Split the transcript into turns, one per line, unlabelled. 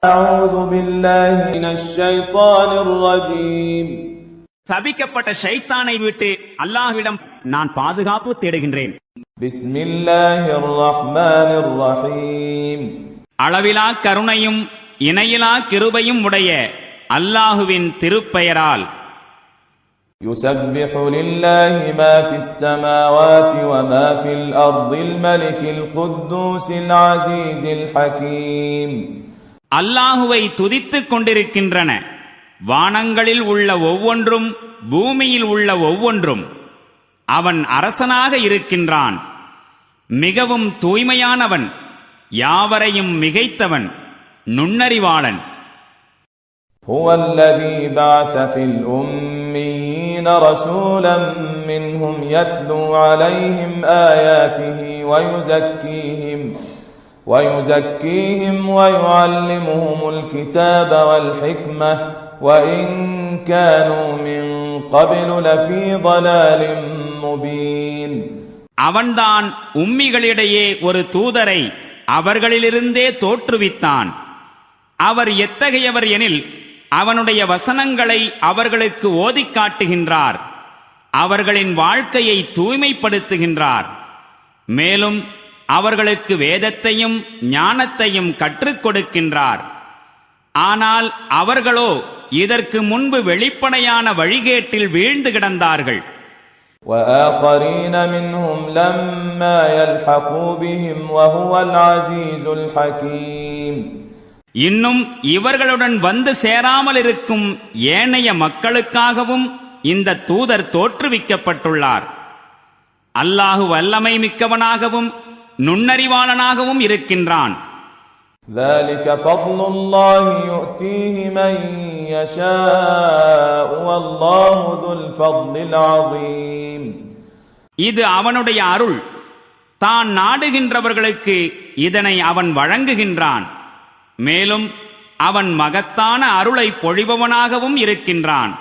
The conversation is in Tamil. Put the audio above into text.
أعوذ بالله من الشيطان الرجيم.
சபிக்கப்பட்ட ஷைத்தானை விட்டு அல்லாஹ்விடம் நான் பாதுகாப்பு தேடுகின்றேன்.
பிஸ்மில்லாஹிர் ரஹ்மானிர் ரஹீம்.
அளவிலா கருணையும் இணையிலா கிருபையும் உடைய அல்லாஹுவின் திருப்பெயரால்.
يسبح لله ما في السماوات وما في الأرض الملك القدوس العزيز الحكيم.
அல்லாஹுவை துதித்துக் கொண்டிருக்கின்றன வானங்களில் உள்ள ஒவ்வொன்றும் பூமியில் உள்ள ஒவ்வொன்றும். அவன் அரசனாக இருக்கின்றான், மிகவும் தூய்மையானவன், யாவரையும் மிகைத்தவன், நுண்ணறிவாளன்.
هو الذي بعث في الأميين رسولا منهم يتلو عليهم آياته ويزكيهم ويعلمهم الكتاب والحكمة وإن كانوا من قبل لفي ضلال مبين.
அவன்தான் உம்மிகளிடையே ஒரு தூதரை அவர்களிலிருந்தே தோற்றுவித்தான். அவர் எத்தகையவர் எனில் அவனுடைய வசனங்களை அவர்களுக்கு ஓதிக் காட்டுகின்றார், அவர்களின் வாழ்க்கையை தூய்மைப்படுத்துகின்றார், மேலும் அவர்களுக்கு வேதத்தையும் ஞானத்தையும் கற்றுக் கொடுக்கின்றார். ஆனால் அவர்களோ இதற்கு முன்பு வெளிப்படையான வழிகேட்டில் வீழ்ந்து கிடந்தார்கள்.
وآخرين منهم لما يلحقوا بهم وهو العزيز الحكيم.
இன்னும் இவர்களுடன் வந்து சேராமல் இருக்கும் ஏனைய மக்களுக்காகவும் இந்த தூதர் தோற்றுவிக்கப்பட்டுள்ளார். அல்லாஹு வல்லமை மிக்கவனாகவும் நுண்ணறிவாளனாகவும் இருக்கின்றான்.
ذلك فضل الله يؤتيه من يشاء والله ذو الفضل العظيم.
இது அவனுடைய அருள், தான் நாடுகின்றவர்களுக்கு இதனை அவன் வழங்குகின்றான், மேலும் அவன் மகத்தான அருளை பொழிபவனாகவும் இருக்கின்றான்.